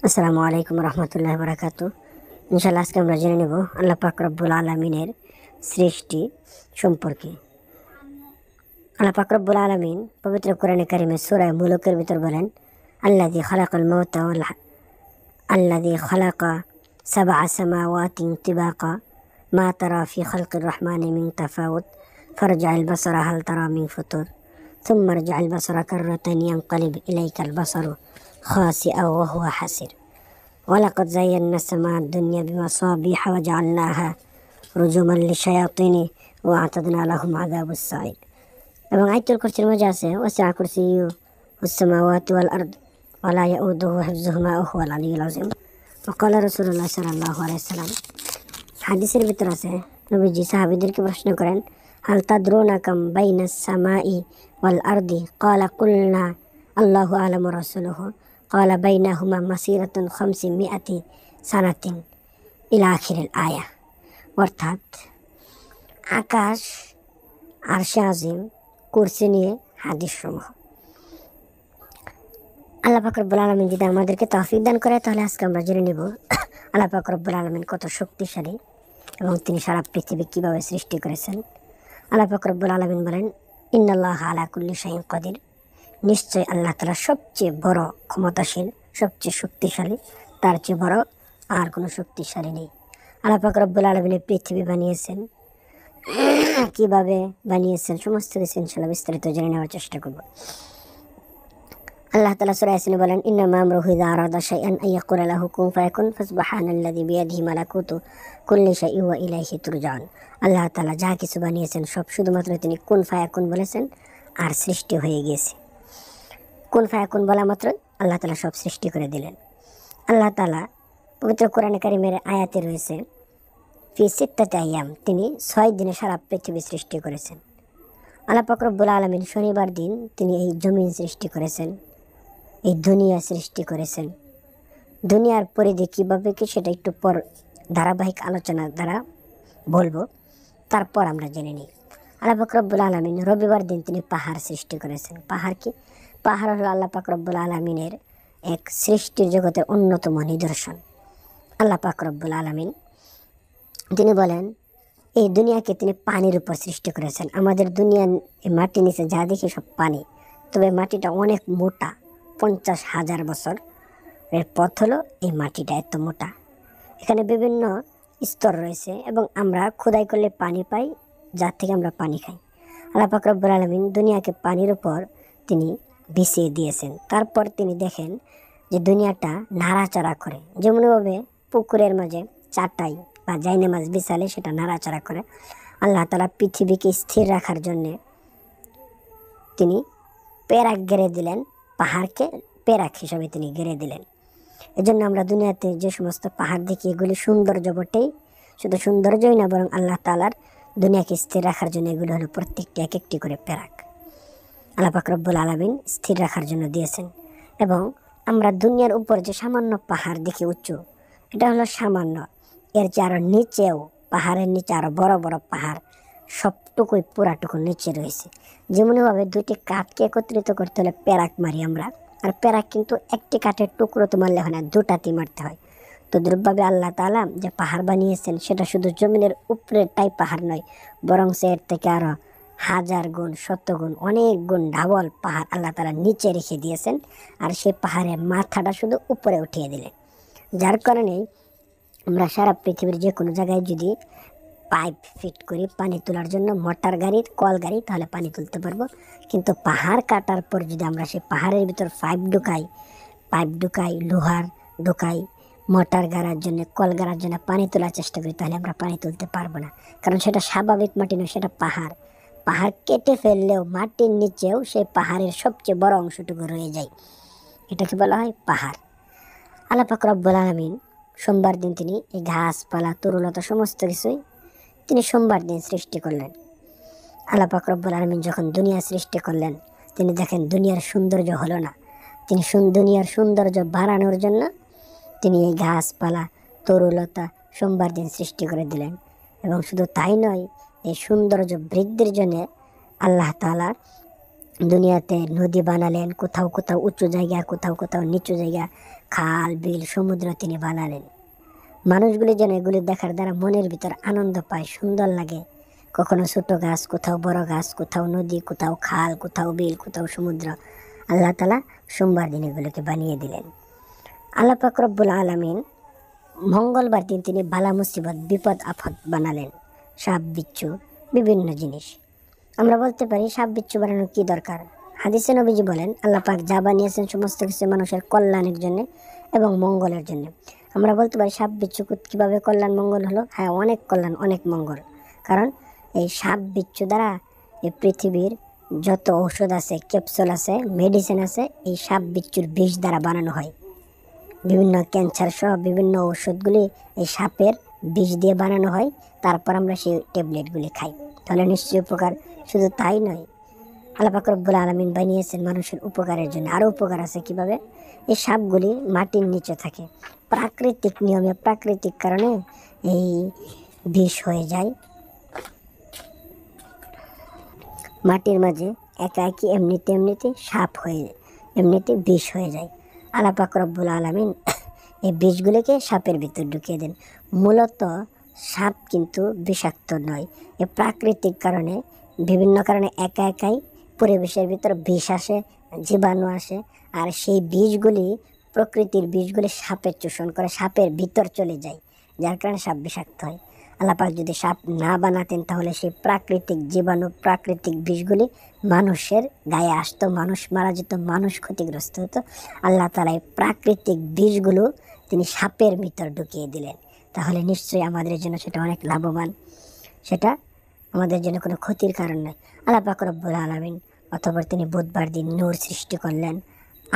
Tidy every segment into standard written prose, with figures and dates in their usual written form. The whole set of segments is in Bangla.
আসসালামু আলাইকুম রহমতুল্লাহ বারাকাতু। ইনশাআল্লাহ আজকে আমরা জেনে নেব আল্লাহ পাক রব্বুল আলমিনের সৃষ্টি সম্পর্কে। আল্লাহ পাক রব্বুল আলমিন পবিত্র কোরআনে কারিমে সূরা মুলুকের ভিতর বলেন, আল্লাযী খালাকা সাবআ সামাওয়াতিন তিবাকা মা তারা ফি খালকির রহমানি মিন তাফাউত ফারজি'ল বাসারা হাল তারা মিন ফুতুর সুম্মা ইরজি'ল বাসারা কাররাতাইন ইয়ানকালিব ইলাইকাল বাসারু খাসিআন ওয়া হুয়া হাসির ওয়ালাকাদ যায়্যানা সামা দুনিয়া বিমাসাবিহ ওয়াজআলনাহা রুজুমান লিশায়াতিন ওয়া আ'তাদনা লাহুম আযাবাস সাঈর। এবং আয়াতুল কুরসির মধ্যে আছে, ওয়াসি'a কুরসিয়্যুহুস সামাওয়াতি ওয়াল আরদ ওয়া লা ইয়াউদুহু হিফযুহুমা ওয়া হুয়াল আলিয়্যুল আযীম। ওয়া ক্বালা রাসূলুল্লাহ সাল্লাল্লাহু আলাইহি ওয়াসাল্লাম, হাদিসের ভিতর আছে, নবীজি সাহাবীদেরকে প্রশ্ন করেন, হাল তাদরুনা কাম বাইনাস সামাই ওয়াল আরদি? ক্বালা কুলনা আল্লাহু আ'লামু ওয়া রাসূলুহু। ক্বালা বাইনাহুমা মাসিরাতুন 500 সানাতিন ইলা আখিরিল আয়া। অর্থাৎ আকাশ, আরশে আজিম, কুরসি নিয়ে হাদিস সমূহ। আল্লাহ পাক রব্বুল আলামিন যদি আমাদেরকে তৌফিক দান করে, তাহলে আজকে আমরা জেনে নেব আল্লাহ পাক রব্বুল আলামিন কত শক্তিশালী এবং তিনি সারা পৃথিবী কিভাবে সৃষ্টি করেছেন। আল্লাহ পাক রব্বুল আলামিন বলেন, ইন্নাল্লাহা আলা কুল্লি শাইইন কাদির। নিশ্চয় আল্লাহ তাআলা সবচেয়ে বড় ক্ষমতাশীল, সবচেয়ে শক্তিশালী, তার চেয়ে বড় আর কোনো শক্তিশালী নেই। আল্লাহ পাক রব্বুল আলামিন পৃথিবী বানিয়েছেন, কিভাবে বানিয়েছেন সমস্ত কিছু ইনশাআল্লাহ বিস্তারিত জেনে নেওয়ার চেষ্টা করব। আল্লাহ তাআলা সূরা ইয়াসিনে বলেন, ইন্নামা আমরুহু ইযা আরাদা শাইআন আইয়াকুলা লাহু কুন ফায়াকুন ফাসুবহানাল্লাযী বিয়াদিহি মালাকুতু কুল্লি শাইইন ওয়া ইলাইহি তুরজাউন। আল্লাহ তাআলা যা কিছু বানিয়েছেন সব শুধুমাত্র তিনি কুন ফায়াকুন বলেছেন আর সৃষ্টি হয়ে গিয়েছে। কুন ফায়াকুন বলা মাত্র আল্লাহ তাআলা সব সৃষ্টি করে দিলেন। আল্লাহ তাআলা পবিত্র কোরআনে কারিমের আয়াতে রয়েছে, ফি সিত্তাতি আইয়াম, তিনি 6 দিনে সারা পৃথিবী সৃষ্টি করেছেন। আল্লাহ পাক রব্বুল আলামিন শনিবার দিন তিনি এই জমিন সৃষ্টি করেছেন, এই দুনিয়া সৃষ্টি করেছেন। দুনিয়ার পরিধি কীভাবে কি সেটা একটু পর ধারাবাহিক আলোচনার দ্বারা বলবো, তারপর আমরা জেনে নিই। আল্লাহ পাক রব্বুল আলামিন রবিবার দিন তিনি পাহাড় সৃষ্টি করেছেন। পাহাড় কি? পাহাড় হলো আল্লাহ পাক রব্বুল আলামিনের এক সৃষ্টির জগতের অন্যতম নিদর্শন। আল্লাহ পাক রব্বুল আলামিন তিনি বলেন, এই দুনিয়াকে তিনি পানির উপর সৃষ্টি করেছেন। আমাদের দুনিয়ার মাটির নিচে যা দেখি সব পানি, তবে মাটিটা অনেক মোটা, 50,000 বছরের পথ হলো এই মাটিটা এত মোটা। এখানে বিভিন্ন স্তর রয়েছে এবং আমরা খোদাই করলে পানি পাই, যার থেকে আমরা পানি খাই। আল্লাহ পাক রব্বুল আলামিন দুনিয়াকে পানির উপর তিনি বিছিয়ে দিয়েছেন। তারপর তিনি দেখেন যে দুনিয়াটা নাড়াচাড়া করে, যেমনভাবে পুকুরের মাঝে চাটাই বা জাইনে মাছ বিছালে সেটা নাড়াচাড়া করে। আল্লাহ তাআলা পৃথিবীকে স্থির রাখার জন্যে তিনি পেরাক গেড়ে দিলেন, পাহাড়কে পেরাক হিসাবে তিনি গেড়ে দিলেন। এজন্য আমরা দুনিয়াতে যে সমস্ত পাহাড় দেখি এগুলি সৌন্দর্য বটেই, শুধু সৌন্দর্যই না, বরং আল্লাহ তাআলার দুনিয়াকে স্থির রাখার জন্য এগুলো হলো প্রত্যেকটি এক একটি করে পেরাক আল্লাহ পাক রব্বুল আলামিন স্থির রাখার জন্য দিয়েছেন। এবং আমরা দুনিয়ার উপর যে সামান্য পাহাড় দেখি উঁচু, এটা হলো সামান্য। এর চেয়ে আরও নিচেও, পাহাড়ের নিচে আরও বড় বড় পাহাড় সবটুকুই পুরাটুকু নিচে রয়েছে। যেমনভাবে দুটি কাঠকে একত্রিত করতে হলে পেরাক মারি আমরা, আর পেরাক কিন্তু একটি কাঠের টুকরো তো মারলে হয় না, দুটাতেই মারতে হয়। তো দ্রুপভাবে আল্লাহ তাআলা যে পাহাড় বানিয়েছেন সেটা শুধু জমিনের উপরেরটাই পাহাড় নয়, বরং এর থেকে আরও 1000 গুণ, 100 গুণ, অনেক গুণ ডাবল পাহাড় আল্লাহ তাআলা নিচে রেখে দিয়েছেন, আর সেই পাহাড়ের মাথাটা শুধু উপরে উঠিয়ে দিলেন। যার কারণে আমরা সারা পৃথিবীর যে কোনো জায়গায় যদি পাইপ ফিট করি পানি তোলার জন্য, মোটর গাড়ি, কল গাড়ি, তাহলে পানি তুলতে পারবো। কিন্তু পাহাড় কাটার পর যদি আমরা সেই পাহাড়ের ভিতর পাইপ ঢুকাই, লোহার ঢুকাই, মোটর গাড়ার জন্য, কল গাড়ার জন্য পানি তোলার চেষ্টা করি, তাহলে আমরা পানি তুলতে পারবো না। কারণ সেটা স্বাভাবিক মাটি নয়, সেটা পাহাড়। পাহাড় কেটে ফেললেও মাটির নিচেও সেই পাহাড়ের সবচেয়ে বড় অংশটুকু রয়ে যায়, এটাকে বলা হয় পাহাড়। আল্লাহ পাক রব্বুল আলামিন সোমবার দিন তিনি এই ঘাসপালা, তরুলতা সমস্ত কিছুই তিনি সোমবার দিন সৃষ্টি করলেন। আল্লাহ পাক রব্বুল আলামিন যখন দুনিয়া সৃষ্টি করলেন, তিনি দেখেন দুনিয়ার সৌন্দর্য হলো না। তিনি দুনিয়ার সৌন্দর্য বাড়ানোর জন্য তিনি এই ঘাসপালা, তরুলতা সোমবার দিন সৃষ্টি করে দিলেন। এবং শুধু তাই নয়, এই সৌন্দর্য বৃদ্ধির জন্য আল্লাহ তাআলা দুনিয়াতে নদী বানালেন, কোথাও কোথাও উঁচু জায়গা, কোথাও কোথাও নিচু জায়গা, খাল বিল সমুদ্র তিনি বানালেন। মানুষগুলি যেন এগুলি দেখার দ্বারা মনের ভিতর আনন্দ পায়, সুন্দর লাগে। কখনো ছোট গাছ, কোথাও বড় গাছ, কোথাও নদী, কোথাও খাল, কোথাও বিল, কোথাও সমুদ্র, আল্লাহ তাআলা সোমবার দিন এগুলোকে বানিয়ে দিলেন। আল্লাহ পাক রব্বুল আলামিন মঙ্গলবার দিন তিনি বালা মুসিবত বিপদ আপদ বানালেন, সাপ বিচ্ছু বিভিন্ন জিনিস। আমরা বলতে পারি সাপ বিচ্ছু বানানোর কী দরকার? হাদিসে নবীজি বলেন আল্লাহ পাক যা বানিয়েছেন সমস্ত কিছু মানুষের কল্যাণের জন্য এবং মঙ্গলের জন্য। আমরা বলতে পারি সাপ বিচ্ছু কীভাবে কল্যাণ মঙ্গল হলো? হ্যাঁ, অনেক কল্যাণ, অনেক মঙ্গল। কারণ এই সাপ বিচ্ছু দ্বারা এই পৃথিবীর যত ঔষধ আছে, ক্যাপসুল আছে, মেডিসিন আছে, এই সাপ বিচ্ছুর বিষ দ্বারা বানানো হয়। বিভিন্ন ক্যান্সার সহ বিভিন্ন ঔষধগুলি এই সাপের বিষ দিয়ে বানানো হয়, তারপর আমরা সেই ট্যাবলেটগুলি খাই। তাহলে নিশ্চয়ই উপকার। শুধু তাই নয়, আল্লাহ পাক রব্বুল আলামিন বানিয়েছেন মানুষের উপকারের জন্য। আরও উপকার আছে। কিভাবে? এই সাপগুলি মাটির নিচে থাকে, প্রাকৃতিক নিয়মে, প্রাকৃতিক কারণে এই বিষ হয়ে যায় মাটির মাঝে একা একই, এমনিতে সাপ হয়ে, এমনিতে বিষ হয়ে যায়। আল্লাহ পাক রব্বুল আলামিন এই বিষগুলিকে সাপের ভিতর ঢুকিয়ে দেন। মূলত সাপ কিন্তু বিষাক্ত নয়, এ প্রাকৃতিক কারণে, বিভিন্ন কারণে একা একাই পরিবেশের ভিতর বিষ আসে, জীবাণু আসে, আর সেই বিষগুলি, প্রকৃতির বিষগুলি সাপের চোষণ করে, সাপের ভিতর চলে যায়, যার কারণে সাপ বিষাক্ত হয়। আল্লাহ পাক যদি সাপ না বানাতেন তাহলে সেই প্রাকৃতিক জীবাণু, প্রাকৃতিক বিষগুলি মানুষের গায়ে আসতো, মানুষ মারা যেত, মানুষ ক্ষতিগ্রস্ত হতো। আল্লাহ তাআলা এই প্রাকৃতিক বিষগুলো তিনি সাপের ভিতর ঢুকিয়ে দিলেন। তাহলে নিশ্চয়ই আমাদের জন্য সেটা অনেক লাভবান, সেটা আমাদের জন্য কোনো ক্ষতির কারণ নয়। আল্লাহ পাক রব্বুল আলামিন অতঃপর তিনি বুধবার দিন নূর সৃষ্টি করলেন,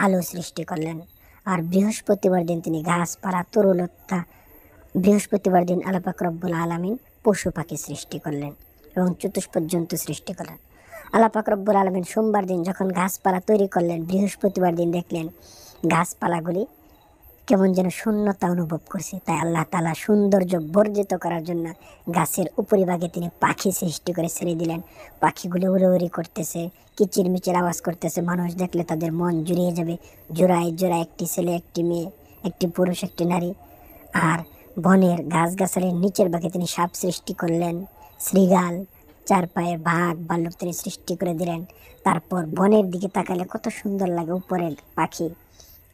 আলো সৃষ্টি করলেন। আর বৃহস্পতিবার দিন তিনি গাছপালা, তরুলতা, বৃহস্পতিবার দিন আল্লাহ পাক রব্বুল আলামিন পশু পাখি সৃষ্টি করলেন এবং চতুষ্পদ জন্তু সৃষ্টি করলেন। আল্লাহ পাক রব্বুল আলামিন সোমবার দিন যখন গাছপালা তৈরি করলেন, বৃহস্পতিবার দিন দেখলেন গাছপালাগুলি কেমন যেন শূন্যতা অনুভব করছে। তাই আল্লাহ তাআলা সৌন্দর্য বর্জিত করার জন্য গাছের উপরিভাগে তিনি পাখি সৃষ্টি করে ছেড়ে দিলেন। পাখিগুলো উড়ি করতেছে, কিচিরমিচির আওয়াজ করতেছে, মানুষ দেখলে তাদের মন জুড়িয়ে যাবে। জোড়ায় জোড়ায় একটি ছেলে, একটি মেয়ে, একটি পুরুষ, একটি নারী। আর বনের গাছগাছালির নিচের ভাগে তিনি সাপ সৃষ্টি করলেন, শৃগাল, চার পায়ের বাঘ, ভাল্লুক তিনি সৃষ্টি করে দিলেন। তারপর বনের দিকে তাকালে কত সুন্দর লাগে, উপরে পাখি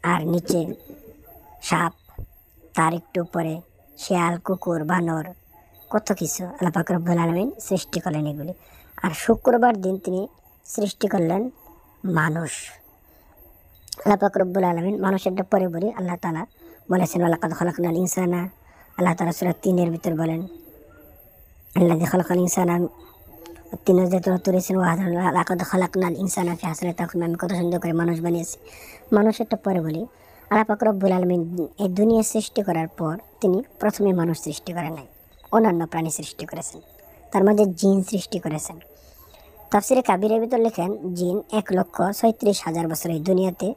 আর নিচে সাপ, তার একটু উপরে শেয়াল, কুকুর, বানর, কত কিছু আল্লাহ পাক রব্বুল আলামিন সৃষ্টি করলেন এগুলি। আর শুক্রবার দিন তিনি সৃষ্টি করলেন মানুষ। আল্লাহ পাক রব্বুল আলামিন মানুষেরটা পরে বলি। আল্লাহ তাআলা বলেছেন ওয়ালাকাদ খালাকনাল ইনসানা, আল্লাহ তাআলা সূরা 3 ভিতর বলেন আল্লাযী খালাকাল ইনসানা, 3 তুরেছেন ওয়ালাকাদ খালাকনাল ইনসানা ফি আহসানি তাকওয়িম, আমি কত সুন্দর করে মানুষ বানিয়েছি। মানুষেরটা পরে বলি। আল্লাহ পাক রব্বুল আলামিন এই দুনিয়া সৃষ্টি করার পর তিনি প্রথমে মানুষ সৃষ্টি করেন নাই, অন্যান্য প্রাণী সৃষ্টি করেছেন, তার মধ্যে জিন সৃষ্টি করেছেন। তাফসিরে কাবিরের ভিতর লেখেন জিন 1,36,000 বছর এই দুনিয়াতে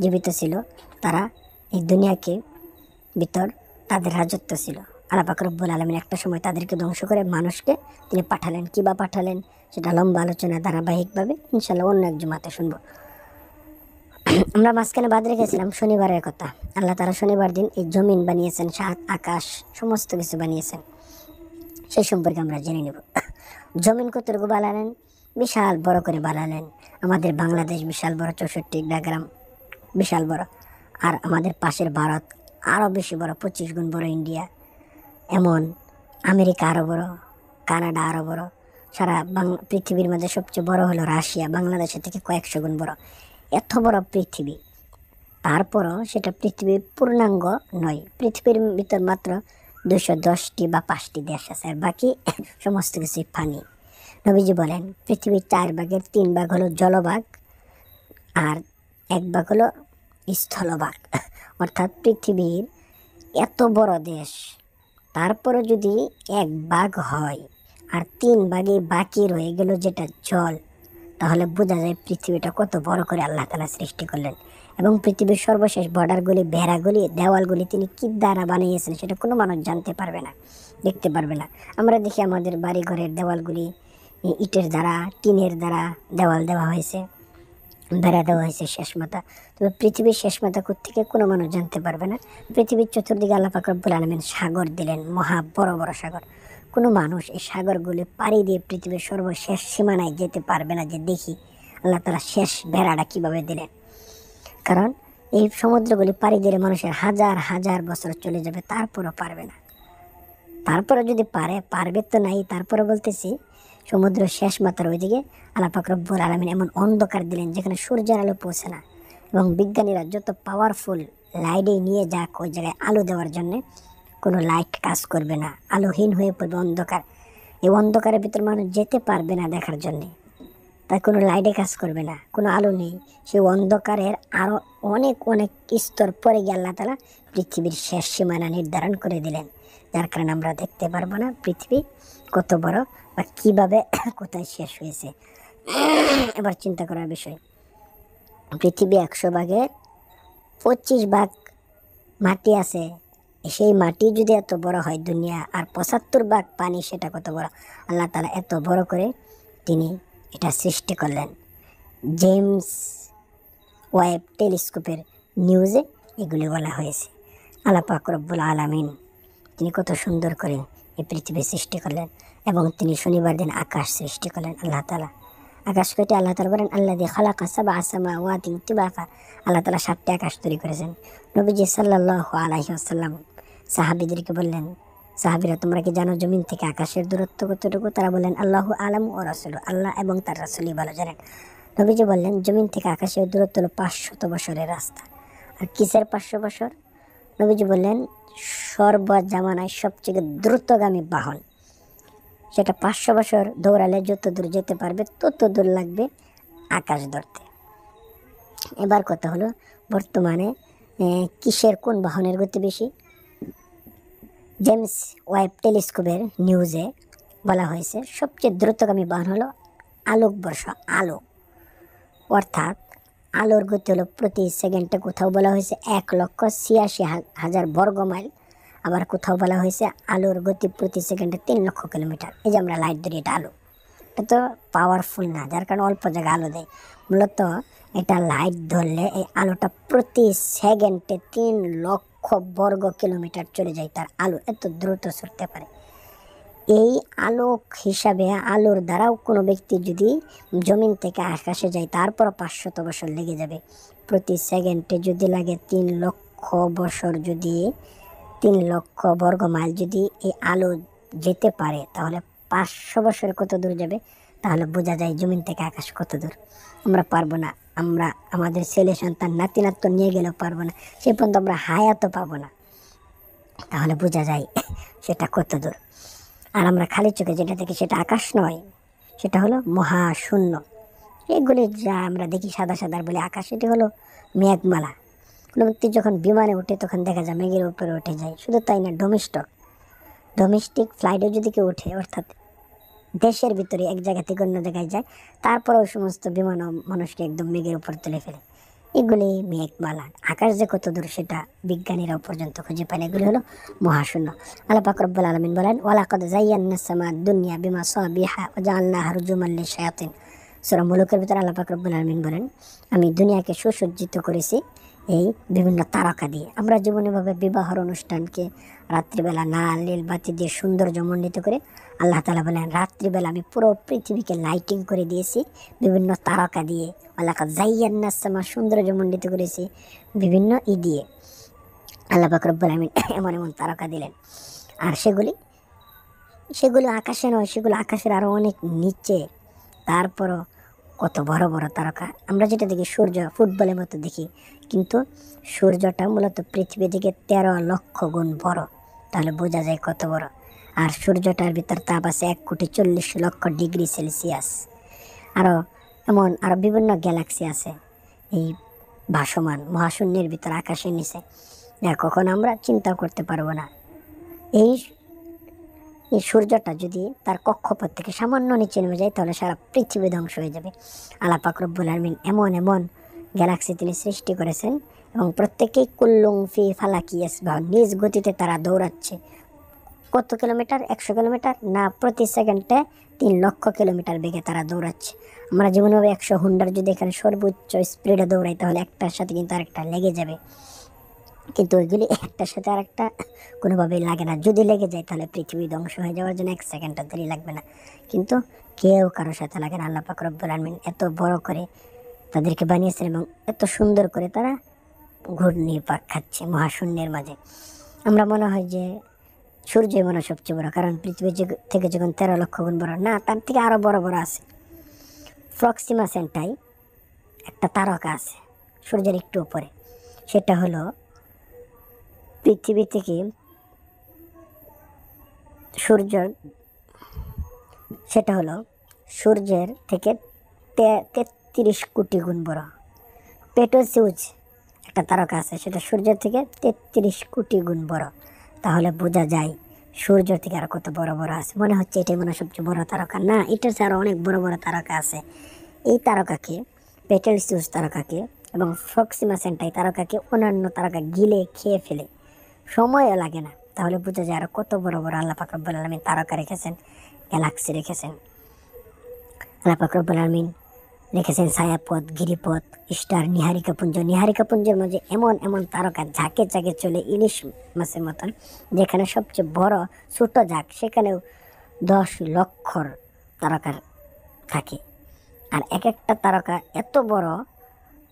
জীবিত ছিল। তারা এই দুনিয়াকে ভিতর তাদের রাজত্ব ছিল। আল্লাহ পাক রব্বুল আলামিন একটা সময় তাদেরকে ধ্বংস করে মানুষকে তিনি পাঠালেন। কিবা পাঠালেন সেটা লম্বা আলোচনা ধারাবাহিকভাবে ইনশাল্লাহ অন্য এক জুমাতে শুনবো। আমরা মাঝখানে বাদ রেখেছিলাম শনিবারের কথা। আল্লাহ তাআলা শনিবার দিন এই জমিন বানিয়েছেন, সাত আকাশ সমস্ত কিছু বানিয়েছেন, সেই সম্পর্কে আমরা জেনে নেব। জমিন কতটুকু বানালেন? বিশাল বড় করে বানালেন। আমাদের বাংলাদেশ বিশাল বড়, 64 গ্রাম, বিশাল বড়। আর আমাদের পাশের ভারত আরও বেশি বড়, 25 গুণ বড় ইন্ডিয়া। এমন আমেরিকা আরও বড়, কানাডা আরও বড়। সারা পৃথিবীর মধ্যে সবচেয়ে বড় হলো রাশিয়া, বাংলাদেশের থেকে কয়েকশো গুণ বড়। এত বড় পৃথিবী, তারপরও সেটা পৃথিবীর পূর্ণাঙ্গ নয়। পৃথিবীর ভিতর মাত্র 210টি বা 5টি দেশ আছে, আর বাকি সমস্ত কিছুই পানি। নবীজি বলেন পৃথিবীর 4 ভাগের 3 ভাগ হলো জলভাগ আর 1 ভাগ হলো স্থলভাগ। অর্থাৎ পৃথিবীর এত বড় দেশ, তারপরে যদি 1 ভাগ হয় আর 3 ভাগে বাকি রয়ে গেল যেটা জল, তাহলে বোঝা যায় পৃথিবীটা কত বড় করে আল্লাহ তাআলা সৃষ্টি করলেন। এবং পৃথিবীর সর্বশেষ বর্ডারগুলি, বেড়াগুলি, দেওয়ালগুলি তিনি কী দ্বারা বানিয়েছেন সেটা কোনো মানুষ জানতে পারবে না, দেখতে পারবে না। আমরা দেখি আমাদের বাড়ি ঘরের দেওয়ালগুলি ইটের দ্বারা, টিনের দ্বারা দেওয়াল দেওয়া হয়েছে, বেড়া দেওয়া হয়েছে শেষ মাথা। তবে পৃথিবীর শেষ মাথা কোত্থেকে কোনো মানুষ জানতে পারবে না। পৃথিবীর চতুর্দিকে আল্লাহ পাক রব্বুল আলামিন সাগর দিলেন, মহা বড় বড় সাগর। কোনো মানুষ এই সাগরগুলি পাড়ি দিয়ে পৃথিবীর সর্বশেষ সীমানায় যেতে পারবে না যে দেখি আল্লাহ তাআলা শেষ বেড়াটা কীভাবে দিলেন। কারণ এই সমুদ্রগুলি পাড়ি দিলে মানুষের হাজার হাজার বছর চলে যাবে, তারপরও পারবে না। তারপরে যদি পারবে তো নাই, তারপরে বলতেছি সমুদ্র শেষ মাথার ওইদিকে আল্লাহ পাক রব্বুল আলামিন এমন অন্ধকার দিলেন যেখানে সূর্যের আলো পৌঁছে না, এবং বিজ্ঞানীরা যত পাওয়ারফুল লাইটে নিয়ে যাক ওই জায়গায় আলো দেওয়ার জন্যে কোনো লাইট কাজ করবে না, আলোহীন হয়ে পড়বে অন্ধকার। এই অন্ধকারের ভিতর মানুষ যেতে পারবে না দেখার জন্যে, তাই কোনো লাইটে কাজ করবে না, কোনো আলো নেই। সেই অন্ধকারের আরও অনেক অনেক স্তর পরে গিয়ে আল্লাহ তাআলা পৃথিবীর শেষ সীমানা নির্ধারণ করে দিলেন, যার কারণে আমরা দেখতে পারবো না পৃথিবী কত বড় বা কীভাবে কোথায় শেষ হয়েছে। এবার চিন্তা করার বিষয়, পৃথিবী 100 ভাগের 25 ভাগ মাটি আছে, সেই মাটি যদি এত বড় হয় দুনিয়া, আর 75 ভাগ পানি, সেটা কত বড়। আল্লাহ তাআলা এত বড় করে তিনি এটা সৃষ্টি করলেন। জেমস ওয়েব টেলিস্কোপের নিউজে এগুলি বলা হয়েছে। আল্লাহ পাক রব্বুল আলামিন তিনি কত সুন্দর করে এই পৃথিবী সৃষ্টি করলেন, এবং তিনি শনিবার দিন আকাশ সৃষ্টি করলেন। আল্লাহ তাআলা আকাশ কেটে আল্লাহ তাআলা বলেন আল্লাযী খালাকা সাবআ সামাওয়াতিন তিবাকা, আল্লাহ তাআলা 7টি আকাশ তৈরি করেছেন। নবীজি সাল্লাল্লাহু আলাইহি ওয়াসাল্লাম সাহাবীদেরকে বললেন, সাহাবীরা তোমরা কি জানো জমিন থেকে আকাশের দূরত্ব কতটুকু? তারা বললেন আল্লাহু আলামু ওয়া রাসূলুহু, আল্লাহ এবং তার রাসূলই ভালো জানেন। নবীজি বললেন জমিন থেকে আকাশের দূরত্ব হলো 500 বছরের রাস্তা। আর কিসের 500 বছর? নবীজি বললেন সর্বজামানায় সবচেয়ে দ্রুতগামী বাহন, সেটা 500 বছর দৌড়ালে যত দূর যেতে পারবে তত দূর লাগবে আকাশ ধরতে। এবার কথা হলো বর্তমানে কিসের কোন বাহনের গতি বেশি? জেমস ওয়েব টেলিস্কোপের নিউজে বলা হয়েছে সবচেয়ে দ্রুতগামী বাহন হলো আলোকবর্ষ, আলো। অর্থাৎ আলোর গতি হলো প্রতি সেকেন্ডে, কোথাও বলা হয়েছে 1,86,000 বর্গ মাইল, আবার কোথাও বলা হয়েছে আলোর গতি প্রতি সেকেন্ডে 3 লক্ষ কিলোমিটার। এই যে আমরা লাইট ধরি, এটা আলো, এটা তো পাওয়ারফুল না, যার কারণে অল্প জায়গায় আলো দেয়। মূলত এটা লাইট ধরলে এই আলোটা প্রতি সেকেন্ডে 3 লক্ষ বর্গ কিলোমিটার চলে যায়, তার আলো এত দ্রুত ছুটতে পারে। এই আলোক হিসাবে আলোর দ্বারাও কোনো ব্যক্তি যদি জমিন থেকে আকাশে যায় তারপর 500 বছর লেগে যাবে। প্রতি সেকেন্ডে যদি লাগে 3 লক্ষ বছর, যদি 3 লক্ষ বর্গ মাইল যদি এই আলো যেতে পারে, তাহলে 500 বছর কত দূর যাবে? তাহলে বোঝা যায় জমিন থেকে আকাশ কত দূর। আমরা পারবো না, আমরা আমাদের ছেলে সন্তান নাতি নাত্য নিয়ে গেলেও পারবো না, সে পর্যন্ত আমরা হায়াতও পাবো না। তাহলে বোঝা যায় সেটা কত দূর। আর আমরা খালি চোখে যেটা দেখি সেটা আকাশ নয়, সেটা হলো মহাশূন্য। এগুলি যা আমরা দেখি সাদা সাদা বলে আকাশ, এটি হলো মেঘমালা। কোনো ব্যক্তি যখন বিমানে ওঠে তখন দেখা যায় মেঘের উপরে উঠে যায়। শুধু তাই না, ডোমেস্টিক ফ্লাইটে যদি কেউ ওঠে, অর্থাৎ দেশের ভিতরে এক জায়গা থেকে অন্য জায়গায় যায়, তারপরে ওই সমস্ত বিমান মানুষকে একদম মেঘের উপর তুলে ফেলে। এগুলি মেঘমালা। আকাশ যে কত দূর সেটা বিজ্ঞানীরাও পর্যন্ত খুঁজে পায় না। এগুলি হলো মহাশূন্য। আল্লাহ পাক রব্বুল আলামিন বলেন ওয়ালাকাদ যায়্যানাস সামাদ দুনিয়া বিমাসাবিহা ওয়া জাআলনাহা রুজুমান লিশ-শায়াতিন। সূরা মুলুকের ভিতরে আল্লাহ পাক রব্বুল আলামিন বলেন আমি দুনিয়াকে সুসজ্জিত করেছি এই বিভিন্ন তারকা দিয়ে। আমরা যেমনভাবে বিবাহর অনুষ্ঠানকে রাত্রিবেলা লাল নীল বাতি দিয়ে সৌন্দর্যমণ্ডিত করে, আল্লাহ তাআলা বলেন রাত্রিবেলা আমি পুরো পৃথিবীকে লাইটিং করে দিয়েছি বিভিন্ন তারকা দিয়ে। ওয়ালাকাদ যায়্যানাস সামা, সৌন্দর্যমণ্ডিত করেছি বিভিন্ন দিয়ে। আল্লাহ পাক রব্বুল আলামিন এমন এমন তারকা দিলেন। আর সেগুলো আকাশে নয়, সেগুলো আকাশের আরও অনেক নিচে। তারপরও কত বড় বড় তারকা। আমরা যেটা দেখি সূর্য ফুটবলের মতো দেখি, কিন্তু সূর্যটা মূলত পৃথিবী থেকে 13 লক্ষ গুণ বড়। তাহলে বোঝা যায় কত বড়। আর সূর্যটার ভিতর তাপ আছে 1,40,00,000 ডিগ্রি সেলসিয়াস। আরও বিভিন্ন গ্যালাক্সি আছে এই ভাসমান মহাশূন্যের ভিতর, আকাশের নিচে, যা কখন আমরা চিন্তাও করতে পারবো না। এই সূর্যটা যদি তার কক্ষপথ থেকে সামান্য নিচে নেমে যায় তাহলে সারা পৃথিবী ধ্বংস হয়ে যাবে। আল্লাহ পাক রব্বুল আলামিন এমন এমন গ্যালাক্সি তিনি সৃষ্টি করেছেন, এবং প্রত্যেকেই কুল্লুম ফি ফালাকি ইয়াসবাহুন, নিজ গতিতে তারা দৌড়াচ্ছে। কত কিলোমিটার? 100 কিলোমিটার না, প্রতি সেকেন্ডে 3 লক্ষ কিলোমিটার বেগে তারা দৌড়াচ্ছে। আমরা যেমনভাবে 100 হুন্ডার যদি এখানে সর্বোচ্চ স্পিডে দৌড়াই তাহলে একটার সাথে কিন্তু আরেকটা লেগে যাবে, কিন্তু ওইগুলি একটার সাথে আরেকটা কোনোভাবেই লাগে না। যদি লেগে যায় তাহলে পৃথিবী ধ্বংস হয়ে যাওয়ার জন্য 1 সেকেন্ডও দেরি লাগবে না, কিন্তু কেউ কারোর সাথে লাগে না। আল্লাহ পাক রব্বুল আলামিন এত বড় করে তাদেরকে বানিয়েছেন এবং এত সুন্দর করে তারা ঘূর্ণিপাক খাচ্ছে মহাশূন্যের মাঝে। আমরা মনে হয় যে সূর্যই মনে হয় সবচেয়ে বড়, কারণ পৃথিবী থেকে যখন 13 লক্ষ গুণ বড়, না তার থেকে আরও বড় বড় আছে। প্রক্সিমা সেন্টাই একটা তারকা আছে সূর্যের একটু উপরে, সেটা হলো পৃথিবী থেকে সূর্যের থেকে 33 কোটি গুণ বড়। পেটোসিউজ একটা তারকা আছে, সেটা সূর্যের থেকে 33 কোটি গুণ বড়। তাহলে বোঝা যায় সূর্যের থেকে আর কত বড় বড় আছে। মনে হচ্ছে এটাই মনে হয় সবচেয়ে বড় তারকা, না, এটার চেয়ে আরও অনেক বড় বড় তারকা আছে। এই তারকাকে, পেটেলসিউস তারকাকে এবং প্রক্সিমা সেন্টাই তারকাকে অন্যান্য তারকা গিলে খেয়ে ফেলে, সময়ও লাগে না। তাহলে বোঝা যায় আরও কত বড় বড় আল্লাহ পাক রব্বুল আলামিন তারকা রেখেছেন, গ্যালাক্সি রেখেছেন। আল্লাহ পাক রব্বুল আলামিন রেখেছেন ছায়াপথ, গিরিপথ, স্টার, নিহারিকাপুঞ্জের মাঝে এমন এমন তারকা ঝাঁকে ঝাঁকে চলে ইলিশ মাছের মতন, যেখানে সবচেয়ে বড় ছোট ঝাঁক সেখানেও 10 লক্ষর তারকার থাকে। আর এক একটা তারকা এত বড়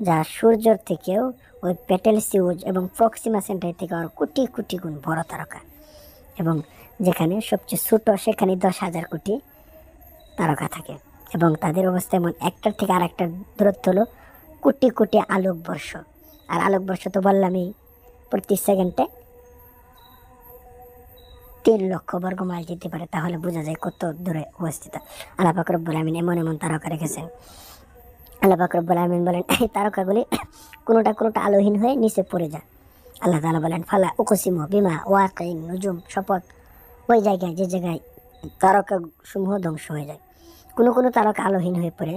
যা সূর্যের থেকেও, ওই পেটেলসিউজ এবং প্রক্সিমা সেন্টাই থেকে আর কোটি কোটি গুণ বড় তারকা। এবং যেখানে সবচেয়ে ছোট সেখানে 10,000 কোটি তারকা থাকে। এবং তাদের অবস্থা এমন, একটার থেকে আর একটার দূরত্ব হলো কোটি কোটি আলোকবর্ষ। আর আলোকবর্ষ তো বললামই প্রতি সেকেন্ডে 3 লক্ষ বর্গ মাইল যেতে পারে। তাহলে বোঝা যায় কত দূরে অবস্থিত। আল্লাহ পাক রব্বুল আলামিন এমন এমন তারকা রেখেছেন। আল্লাহ পাক রব্বুল আলামিন বলেন এই তারকাগুলি কোনোটা আলোহীন হয়ে নিচে পড়ে যায়। আল্লাহ তাআলা বলেন ফালা উকসিমু বিমা ওয়াকিন নুজুম, শপথ ওই জায়গায় যে জায়গায় তারকা সমূহ ধ্বংস হয়ে যায়। কোনো তারকা আলোহীন হয়ে পড়ে,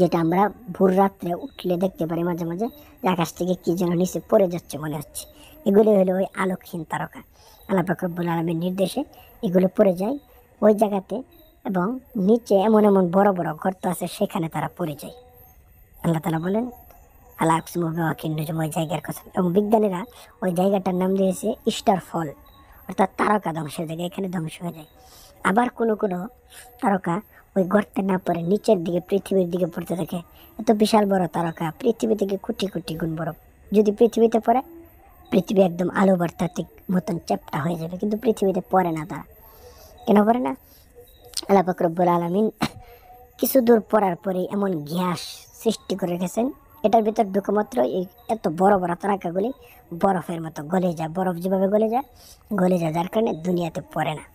যেটা আমরা ভোর রাত্রে উঠলে দেখতে পারি মাঝে মাঝে যে আকাশ থেকে কি যেন নিচে পড়ে যাচ্ছে মনে হচ্ছে। এগুলি হলো ওই আলোকহীন তারকা। আল্লাহ পাক রব্বুল আলামিনের নির্দেশে এগুলো পড়ে যায় ওই জায়গাতে, এবং নিচে এমন এমন বড় বড় গর্ত আছে সেখানে তারা পড়ে যায়। আল্লাহ তাআলা বলেন আল্লাহ আকসিমু বিওয়াকিন নুজুম, ওই জায়গার কথা। এবং বিজ্ঞানীরা ওই জায়গাটার নাম দিয়েছে স্টার ফল, অর্থাৎ তারকা ধ্বংসের জায়গা, এখানে ধ্বংস হয়ে যায়। আবার কোনো তারকা ওই গর্তে না পড়ে নিচের দিকে পৃথিবীর দিকে পড়তে থাকে। এত বিশাল বড় তারকা পৃথিবী থেকে কোটি কোটি গুণ বড়। যদি পৃথিবীতে পড়ে, পৃথিবী একদম আলো বার্তার মতন চ্যাপ্টা হয়ে যাবে, কিন্তু পৃথিবীতে পড়ে না। তারা কেন পড়ে না? আল্লাহ পাক রব্বুল আলামিন কিছু দূর পড়ার পরে এমন গ্যাস সৃষ্টি করে রেখেছেন, এটার ভিতর ঢুকে মাত্র এই এত বড় বড় তারকাগুলি বরফের মতো গলে যায়। বরফ যেভাবে গলে যায়, যার কারণে দুনিয়াতে পড়ে না।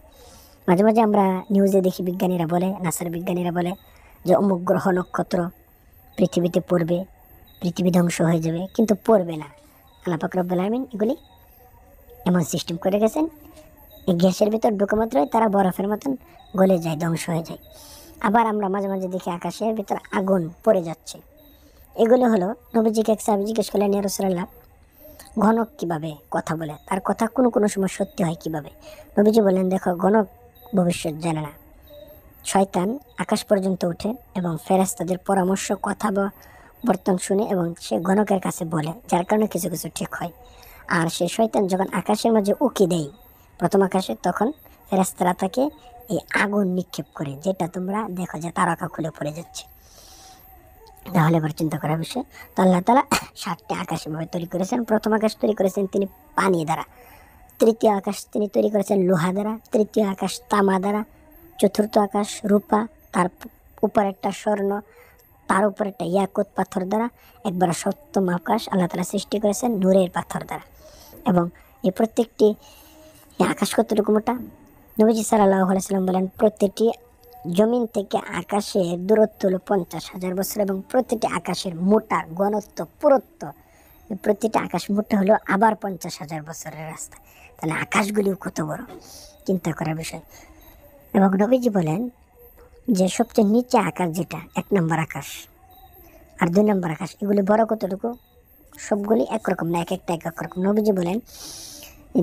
মাঝে মাঝে আমরা নিউজে দেখি বিজ্ঞানীরা বলে, নাসার বিজ্ঞানীরা বলে যে অমুক গ্রহ নক্ষত্র পৃথিবীতে পড়বে, পৃথিবী ধ্বংস হয়ে যাবে, কিন্তু পড়বে না। আল্লাহ পাক রব্বুল আলামিন এগুলি এমন সিস্টেম করে গেছেন, এই গ্যাসের ভিতর ঢুকে মাত্রই তারা বরফের মতন গলে যায়, ধ্বংস হয়ে যায়। আবার আমরা মাঝে মাঝে দেখি আকাশের ভিতর আগুন পড়ে যাচ্ছে। এগুলো হলো, নবীজিকে এক সাহাবী জিজ্ঞেস করলেন, ইয়া রাসূলুল্লাহ, গণক কিভাবে কথা বলে, তার কথা কোনো সময় সত্যি হয় কিভাবে? নবীজি বললেন, দেখো, গণক ভবিষ্যৎ জানে না। শয়তান আকাশ পর্যন্ত ওঠে এবং ফেরেশতাদের পরামর্শ, কথা বা বর্তন শুনে এবং সে গণকের কাছে বলে, যার কারণে কিছু কিছু ঠিক হয়। আর সে শয়তান যখন আকাশের মাঝে উকি দেয় প্রথম আকাশে, তখন ফেরেশতারা তাকে এই আগুন নিক্ষেপ করে, যেটা তোমরা দেখো যে তারকা খুলে পড়ে যাচ্ছে। তাহলে এবার চিন্তা করার বিষয়। তো আল্লাহ তাআলা 7টি আকাশ এভাবে তৈরি করেছেন। প্রথম আকাশ তৈরি করেছেন তিনি পানি দ্বারা, তৃতীয় আকাশ তিনি তৈরি করেছেন লোহা দ্বারা, তৃতীয় আকাশ তামা দ্বারা, চতুর্থ আকাশ রূপা, তার উপর একটা স্বর্ণ, তার উপর একটা ইয়াকুত পাথর দ্বারা, একবার সপ্তম আকাশ আল্লাহ তাআলা সৃষ্টি করেছেন নূরের পাথর দ্বারা। এবং এই প্রত্যেকটি আকাশ কতটুকু মোটা? নবীজি সাল্লাল্লাহু আলাইহি ওয়াসাল্লাম বলেন, প্রতিটি জমিন থেকে আকাশের দূরত্ব হলো 50,000 বছর, এবং প্রতিটি আকাশের মোটা ঘনত্ব, পুরুত্ব, প্রতিটি আকাশ মোটা হলো আবার 50,000 বছরের রাস্তা। তাহলে আকাশগুলিও কত বড়, চিন্তা করার বিষয়। এবং নবীজি বলেন যে সবচেয়ে নিচে আকাশ যেটা 1 নম্বর আকাশ আর 2 নম্বর আকাশ, এগুলি বড় কতটুকু? সবগুলি একরকম না, এক একটা এক এক রকম। নবীজি বলেন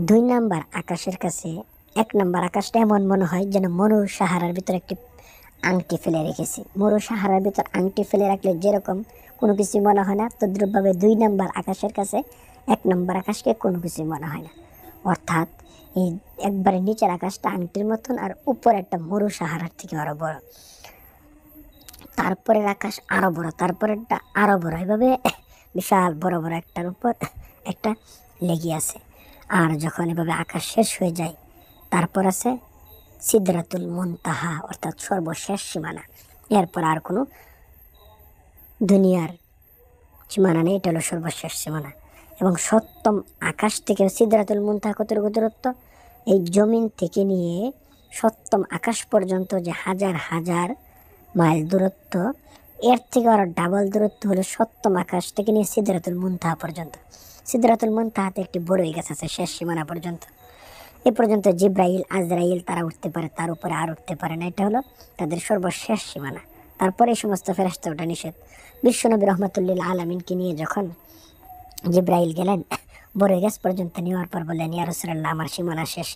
2 নম্বর আকাশের কাছে এক নম্বর আকাশটা এমন মনে হয় যেন মরু সাহারার ভিতর একটি আংটি ফেলে রেখেছি। মরু সাহারার ভিতর আংটি ফেলে রাখলে যেরকম কোনো কিছু মনে হয় না, তদ্রূপভাবে 2 নম্বর আকাশের কাছে 1 নম্বর আকাশকে কোনো কিছুই মনে হয় না। অর্থাৎ এই একবারে নিচের আকাশটা আংটির মতন, আর উপরে একটা মরু সাহারার থেকে আরো বড়, তারপরের আকাশ আরো বড়, তারপরেরটা আরো বড়, এভাবে বিশাল বড় বড় একটার উপর একটা লেগে আছে। আর যখন এভাবে আকাশ শেষ হয়ে যায়, তারপর আছে সিদরাতুল মুনতাহা, অর্থাৎ সর্বশেষ সীমানা। এরপর আর কোনো দুনিয়ার সীমানা নেই, এটা হলো সর্বশেষ সীমানা। এবং সপ্তম আকাশ থেকে সিদরাতুল মুনতাহা কতটুকু দূরত্ব? এই জমিন থেকে নিয়ে সপ্তম আকাশ পর্যন্ত যে হাজার হাজার মাইল দূরত্ব, এর থেকে আরো ডাবল দূরত্ব হলো সপ্তম আকাশ থেকে নিয়ে সিদরাতুল মুনতাহা পর্যন্ত। সিদরাতুল মুনতাহাতে একটি বড়ই গাছ আছে শেষ সীমানা পর্যন্ত। এ পর্যন্ত জিব্রাইল, আজরাইল তারা উঠতে পারে, তার উপরে আর উঠতে পারে না, এটা হলো তাদের সর্বশেষ সীমানা। তারপরে এই সমস্ত ফেরেশতা ওটা নিষেধ। বিশ্বনবী রহমাতুল্লিল আলামিনকে নিয়ে যখন জিব্রাইল গেলেন, বড়ই গাছ পর্যন্ত নেওয়ার পর বললেন, ইয়া রাসূলুল্লাহ, আমার সীমানা শেষ,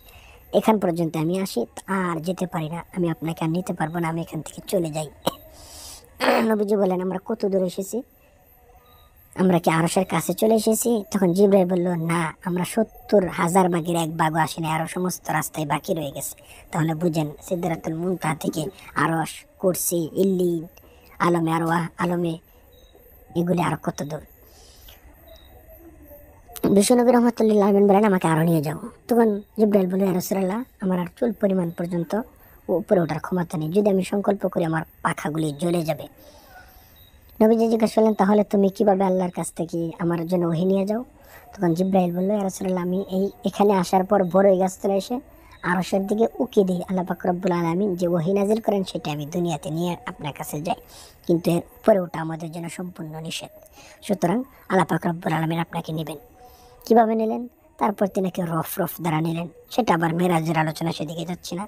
এখান পর্যন্ত আমি আসি, আর যেতে পারি না, আমি আপনাকে আর নিতে পারবো না, আমি এখান থেকে চলে যাই। নবীজি বলেন, আমরা কত দূর এসেছি? আমরা কি আরশের কাছে চলে এসেছি? তখন জিব্রাইল বলল, না, আমরা 70,000 ভাগের 1 ভাগও আসিনি, আরো সমস্ত রাস্তায় বাকি রয়ে গেছে। তাহলে বুঝেন সিদরাতুল মুনতাহা থেকে আরশ, কুরসি, ইল্লিন, আলমে আরওয়াহ, আলমে এগুলি আর কত দূর। বিশ্বনবী রহমাতুল্লাহ আলামিন বলেন, আমাকে আরো নিয়ে যাও। তখন জিব্রাইল বলে, ইয়া রাসূলুল্লাহ, আমার আর চুল পরিমাণ পর্যন্ত উপরে ওঠার ক্ষমতা নেই, যদি আমি সংকল্প করি আমার পাখাগুলি জ্বলে যাবে। নবীজি জিজ্ঞাসা করলেন, তাহলে তুমি কিভাবে আল্লাহর কাছ থেকে আমার জন্য ওহী নিয়ে যাও? তখন জিব্রাইল বলল, ইয়া রাসূলুল্লাহ, আমি এখানে আসার পর বড়ই গাছতলা এসে আরশের দিকে উকি দিই, আল্লাহ পাক রব্বুল আলামিন যে ওহী নাজিল করেন সেটা আমি দুনিয়াতে নিয়ে আপনার কাছে যাই, কিন্তু এর উপরে ওটা আমাদের জন্য সম্পূর্ণ নিষেধ। সুতরাং আল্লাহ পাক রব্বুল আলামিন আপনাকে নেবেন। কিভাবে নিলেন? তারপর তিনাকে রফ দ্বারা নিলেন। সেটা আবার মেরাজের আলোচনা, সেদিকে যাচ্ছি না।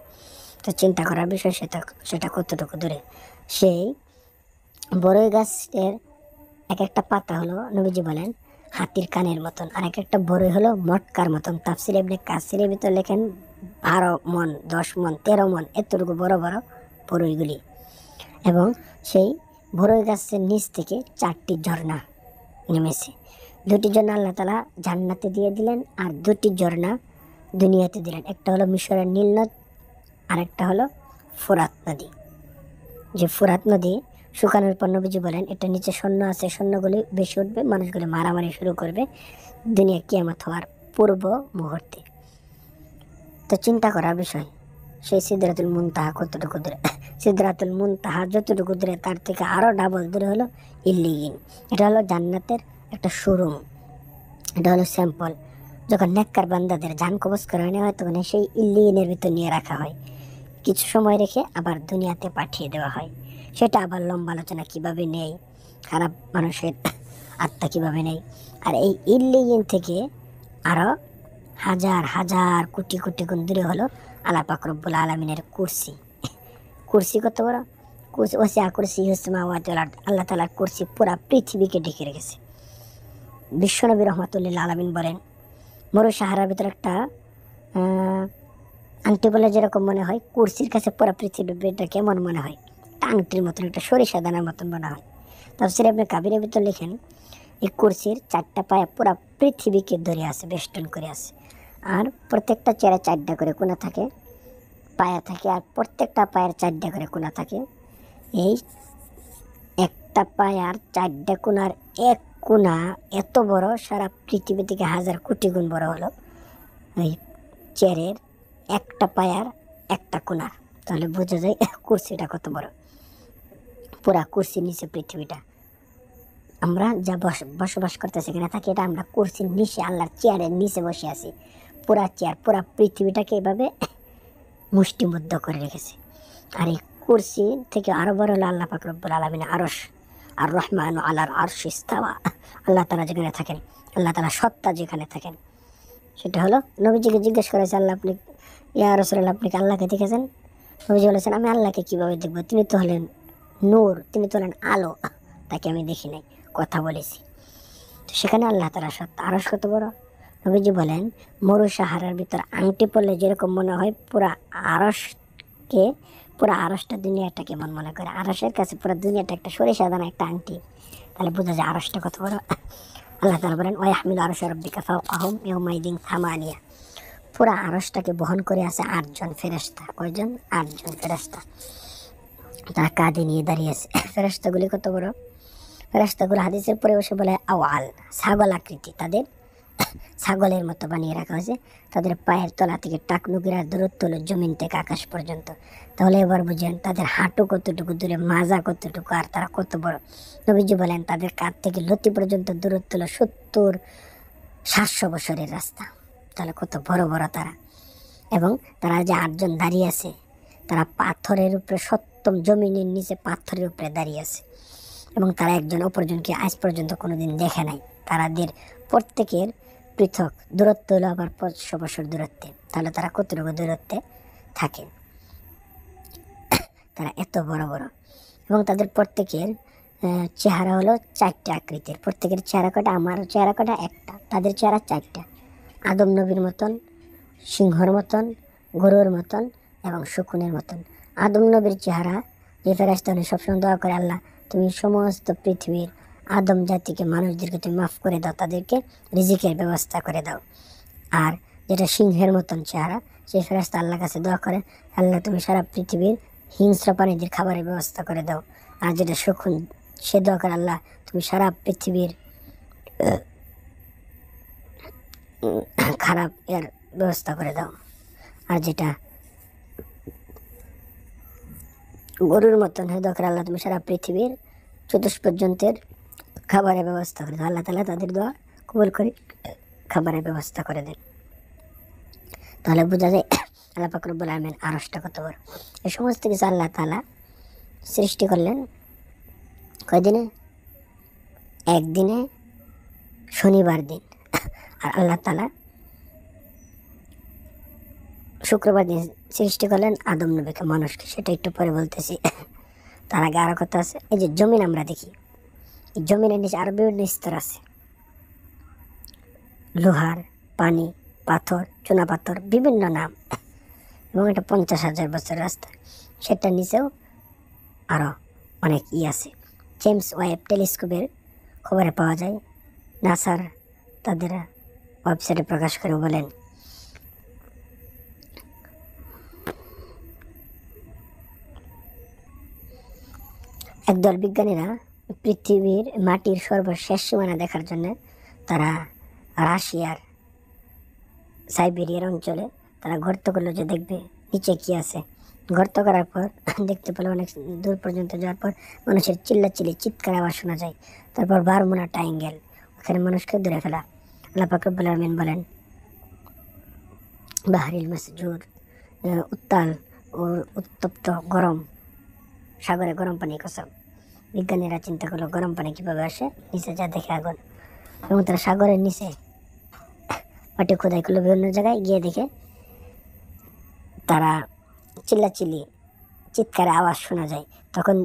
তো চিন্তা করার বিষয়, সেটা কতটুকু দূরে। সেই বড়ই গাছের এক একটা পাতা হলো, নবীজি বলেন, হাতির কানের মতন, আর এক একটা বড়ই হলো মটকার মতন। তাফসীর ইবনে কাসিরের ভিতর লেখেন 12 মণ, 10 মণ, 13 মণ এতটুকু বড় বড় বড়ইগুলি। এবং সেই বড়ই গাছের নিচ থেকে 4টি ঝর্ণা নেমেছে। 2টি ঝর্ণা আল্লাহ তাআলা জান্নাতে দিয়ে দিলেন, আর 2টি ঝর্ণা দুনিয়াতে দিলেন। একটা হলো মিশরের নীল নদ, আর একটা হলো ফোরাত নদী। যে ফোরাত নদী শুকানোর পর নবীজি বলেন, এটা নিচে সৈন্য আছে, সৈন্যগুলি বেশি উঠবে, মানুষগুলি মারামারি শুরু করবে দুনিয়া কিয়ামত হওয়ার পূর্ব মুহূর্তে। তো চিন্তা করার বিষয়, সেই সিদরাতুল মুনতাহা কতটুকু দূরে? সিদরাতুল মুনতাহা যতটুকু দূরে, তার থেকে আরো ডাবল দূরে হলো ইল্লিয়িন। এটা হলো জান্নাতের একটা শোরুম, এটা হলো স্যাম্পল। যখন নেককার বান্দাদের জান কবজ করে নেওয়া হয়, তখন সেই ইল্লিয়িনের ভিতর নিয়ে রাখা হয়, কিছু সময় রেখে আবার দুনিয়াতে পাঠিয়ে দেওয়া হয়। সেটা আবার লম্বা আলোচনা, কিভাবে নেই, খারাপ মানুষের আত্মা কিভাবে নেই। আর এই ইল্লিয়িন থেকে আরো হাজার হাজার কোটি কোটি গুণ দূরে হলো আল্লাহ পাক রব্বুল আলামিনের কুরসি। কুরসি কত বড়? কুরসি ওয়াসিআ কুরসিয়ুস সামাওয়াতি ওয়াল আরদ, আল্লাহ তাআলার কুরসি পুরা পৃথিবীকে ঢেকে রেখেছে। বিশ্বনবী রহমাতুল্লিল আলামিন বলেন, মরু সাহারার ভিতরে একটা আংটি বলে যেরকম মনে হয়, কুরসির কাছে পুরা পৃথিবীটা কেমন মনে হয়? আংটির মতন, একটা সরিষা দানার মতন মনে হয়। তাফসীর ইবনে কাবিরের ভিতর লেখেন, এই কুরসির 4টা পায়া পুরা পৃথিবীকে ধরে আছে, বেষ্টন করে আছে। আর প্রত্যেকটা চেয়ারে 4টা করে কোণা থাকে, পায়া থাকে, আর প্রত্যেকটা পায়ের 4টা করে কোণা থাকে। এই একটা পায়ার 4টা কোণার এক কোণা এত বড়, সারা পৃথিবী থেকে হাজার কোটি গুণ বড় হলো ওই চেয়ারের একটা পায়ার একটা কোণার। তাহলে বোঝা যায় কুরসিটা কত বড়। পুরা কুরসির নিচে পৃথিবীটা, আমরা যা বসবাস করতেছি, এখানে থাকি, এটা আমরা কুরসির নিচে, আল্লাহর চেয়ারের নিচে বসে আছি। পুরা চেয়ার, পুরা পৃথিবীটাকে এভাবে মুষ্টিবদ্ধ করে রেখেছে। আর এই কুরসি থেকে আরো বড় হলো আল্লাহ পাক রব্বুল আলামিনের আরশ। আর রহমান আলার আরশি ইস্তাওয়া, আল্লাহ তাআলা যেখানে থাকেন, আল্লাহ তাআলা সত্তা যেখানে থাকেন, সেটা হলো। নবীজিকে জিজ্ঞেস করেছে, আল্লাহ আপনি, ইয়া রাসূলুল্লাহ, আপনি কি আল্লাহকে দেখেছেন? নবীজি বলেছেন, আমি আল্লাহকে কিভাবে দেখবো, তিনি তো হলেন নূর, তিনি তো হলেন আলো, তাকে আমি দেখি নাই, কথা বলেছি। তো সেখানে আল্লাহ তাআলা সত্তা। আরশ কত বড়? নবীজি বলেন, মরু সাহারার ভিতর আংটি পড়লে যেরকম মনে হয় পুরা আরশটা দুনিয়াটা কেমন মনে করে। আরশের কাছে পুরো দুনিয়াটা একটা সরিষা দানা একটা আংটি। তাহলে বোঝা যায় আরশটা কত বড়। আল্লাহ তাআলা বলেন, ওয়াহমিলু আরশা রাব্বিকা ফাওকাহুম ইয়াওমাইদিন থামানিয়া। পুরা আরশটাকে বহন করে আছে 8 জন ফেরেশতা। কয়জন? 8 জন ফেরেশতা। তারা কাঁধে নিয়ে দাঁড়িয়েছে। ফেরেশতাগুলি কত বড়? ফেরেশতাগুলো হাদিসের পরিবেশে বলে আওয়াল, ছাগল আকৃতি। তাদের ছাগলের মতো বানিয়ে রাখা হয়েছে। তাদের পায়ের তলা থেকে টাকনুকিরার দূরত্ব হলো জমিন থেকে আকাশ পর্যন্ত। তাহলে এবার বুঝেন তাদের হাঁটু কতটুকু দূরে, মাজা কতটুকু, আর তারা কত বড়। নবীজি বলেন তাদের কাঁধ থেকে লতি পর্যন্ত দূরত্ব হলো 70-700 বছরের রাস্তা। তাহলে কত বড় বড় তারা। এবং তারা যে 8 জন দাঁড়িয়ে আছে, তারা পাথরের উপরে, সত্যম জমিনের নিচে পাথরের উপরে দাঁড়িয়ে আছে। এবং তারা একজন অপরজনকে আজ পর্যন্ত কোনোদিন দেখে নাই। তাদের প্রত্যেকের পৃথক দূরত্ব হলো আবার 500 বছর দূরত্বে। তাহলে তারা কতটুকু দূরত্বে থাকে? তারা এত বড় বড়। এবং তাদের প্রত্যেকের চেহারা হলো 4টে আকৃতির। প্রত্যেকের চেহারা কটা? আমার চেহারা কটা? একটা। তাদের চেহারা 4টা। আদম নবীর মতন, সিংহর মতন, গরুর মতন এবং শকুনের মতন। আদম নবীর চেহারা, যে ফেরেশতা সবসময় দোয়া করে, আল্লাহ তুমি সমস্ত পৃথিবীর আদম জাতিকে, মানুষদেরকে তুমি মাফ করে দাও, তাদেরকে রিজিকের ব্যবস্থা করে দাও। আর যেটা সিংহের মতন চেহারা, সেই ফেরেশতা আল্লাহর কাছে দোয়া করে, আল্লাহ তুমি সারা পৃথিবীর হিংস্র প্রাণীদের খাবারের ব্যবস্থা করে দাও। আর যেটা শকুন, সে দোয়া করে, আল্লাহ তুমি সারা পৃথিবীর খারাপ এর ব্যবস্থা করে দাও। আর যেটা গরুর মতন, হে দোয়া করে, আল্লাহ তুমি সারা পৃথিবীর চতুষ্পর্যন্তের খাবারের ব্যবস্থা করে দাও। আল্লাহ তাআলা তাদের দোয়া কবুল করে খাবারের ব্যবস্থা করে দেন। তাহলে বোঝা যায় আল্লাহ পাক রব্বুল আলামিন আরশটা কত বড়। এই সমস্ত কিছু আল্লাহ তাআলা সৃষ্টি করলেন কয়দিনে? একদিনে, শনিবার দিন। আর আল্লাহ তাআলা শুক্রবার দিন সৃষ্টি করলেন আদম নবীকে, মানুষকে। সেটা একটু পরে বলতেছি। তার আগে আরো কথা আছে। এই যে জমিন আমরা দেখি, এই জমিনের নিচে আরো বিভিন্ন স্তর আছে। লোহার, পানি, পাথর, চুনা পাথর, বিভিন্ন নাম। এবং এটা 50,000 বছর রাস্তা। সেটার নিচেও আরো অনেক আছে। জেমস ওয়েব টেলিস্কোপের খবরে পাওয়া যায়। নাসার তাদের ওয়েবসাইটে প্রকাশ করে বলেন, একদল বিজ্ঞানীরা পৃথিবীর মাটির সর্বশেষ সীমানা দেখার জন্য তারা রাশিয়ার সাইবেরিয়ার অঞ্চলে তারা গর্ত করলো, যে দেখবে নিচে কি আছে। গর্ত করার পর দেখতে পেলো অনেক দূর পর্যন্ত যাওয়ার পর মানুষের চিল্লাচিল্লি, চিৎকার আওয়াজ শোনা যায়। তারপর বারমুনা ট্রায়াঙ্গেল, ওখানে মানুষকে ধরে ফেলা। আল্লাহ পাক রব্বুল আলামিন বলেন, বাহরিল মাসজুর, উত্তাল ও উত্তপ্ত গরম সাগরে গরম পানি কসম। বিজ্ঞানীরা চিন্তা করলো গরম পানি কিভাবে আসে, নিচে যা দেখে আগুন। এবং তারা সাগরের নিচে মাটি খোদাই করলো, বিভিন্ন জায়গায় গিয়ে দেখে তারা চিল্লাচিল্লি, চিৎকারে আওয়াজ শোনা যায়। তখন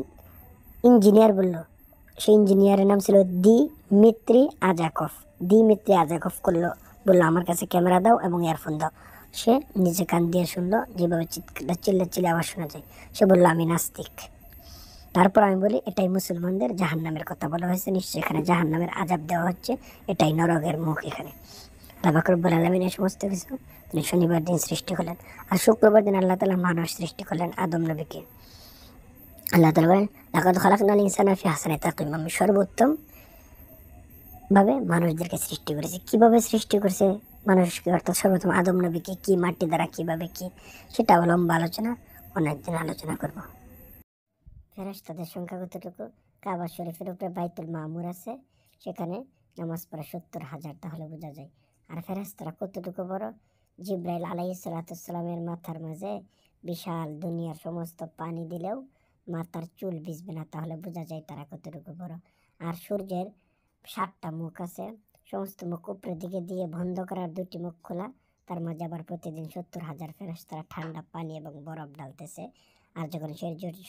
ইঞ্জিনিয়ার বলল, সেই ইঞ্জিনিয়ারের নাম ছিল দিমিত্রি আজাকভ বললো, আমার কাছে ক্যামেরা দাও এবং ইয়ারফোন দাও। সে নিজে কান দিয়ে শুনলো যেভাবে চিল্লাচিল্লি আওয়াজ শোনা যায়। সে বললো, আমি নাস্তিক। তারপর আমি বলি, এটাই মুসলমানদের জাহান্নামের কথা বলা হয়েছে, নিশ্চয়ই এখানে জাহান্নামের আযাব দেওয়া হচ্ছে, এটাই নরকের মুখ। এখানে আল্লাহ পাক রব্বুল আলামিন এই সমস্ত কিছু তিনি শনিবার দিন সৃষ্টি করলেন। আর শুক্রবার দিন আল্লাহ তাআলা মানুষ সৃষ্টি করলেন, আদম নবীকে। আল্লাহ তাআলা বলেন, লাকাদ খালাকনাল ইনসানা ফি আহসানি তাকওয়িম, আমি সর্বোত্তম ভাবে মানুষদেরকে সৃষ্টি করেছি। কিভাবে সৃষ্টি করছে মানুষকে, অর্থাৎ সর্বোত্তম আদম নবীকে, কি মাটি দ্বারা, কিভাবে কি, সেটা লম্বা আলোচনা, অনেকদিন আলোচনা করব। ফেরেশতাদের সংখ্যা কতটুকু? কাবা শরীফের উপরে বাইতুল মামুর আছে, সেখানে নামাজ পড়ে 70,000। তাহলে বোঝা যায়। আর ফেরেশতারা কতটুকু বড়? জিব্রাইল আলাইহিস সালামের মাথার মাঝে বিশাল দুনিয়ার সমস্ত পানি দিলেও মাথার চুল ভিজবে না। তাহলে বোঝা যায় তারা কতটুকু বড়। আর সূর্যের 7টা মুখ আছে, সমস্ত মুখ উপরের দিকে দিয়ে বন্ধ করার 2টি মুখ খোলা। তার মাঝে আবার প্রতিদিন 70,000 ফেরেশতারা ঠান্ডা পানি এবং বরফ ঢালতেছে। আর যখন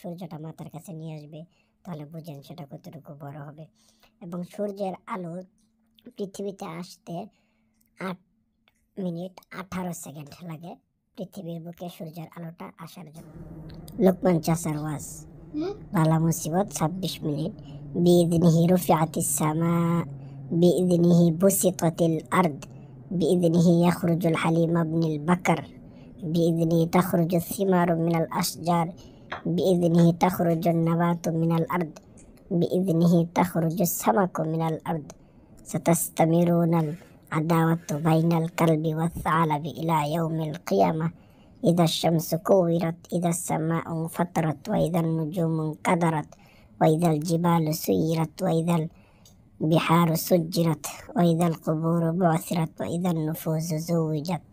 সূর্যটা মাথার কাছে নিয়ে আসবে, তাহলে বুঝেন সেটা কতটুকু বড় হবে। এবং সূর্যের আলো পৃথিবীতে আসতে মিনিট 18 সেকেন্ড লাগে পৃথিবীর বুকে সূর্যের আলোটা আসার জন্য। লোকমান চাচার ওয়াজ, বালা মুসিবত 26 মিনিট। বিইذনিহি রুফিআতিস সামা, বিইذনিহি বুসিতাতিল আরদ, বিইذনিহি ইয়াখরুজুল হালিম ইবনুল বাকর, বিইذনিহি তাখরুজুস সিমারু মিনাল আশজার, বিইذনিহি তাখরুজুন নাবাতু মিনাল আরদ, বিইذনিহি তাখরুজুস সামাকু মিনাল আরদ, সাতাস্তামিরুনাল আদাওয়াতু বাইনাল কালবি ওয়াস সালাবি ইলা ইয়াউমিল কিয়ামাহ, ইদাশ শামসু কুওয়িরাত, ইদাস সামাউ ফাতারাত, ওয়া ইদান নুজুমু কাদারাত, ওয়া ইদাল জিবালু সুয়িরাত, ওয়া ইদাল বিহারু সুজ্জিরাত, ওয়া ইদাল কুবুরু বু'থিরাত, ওয়া ইদান নুফুসু যুওয়িজাত।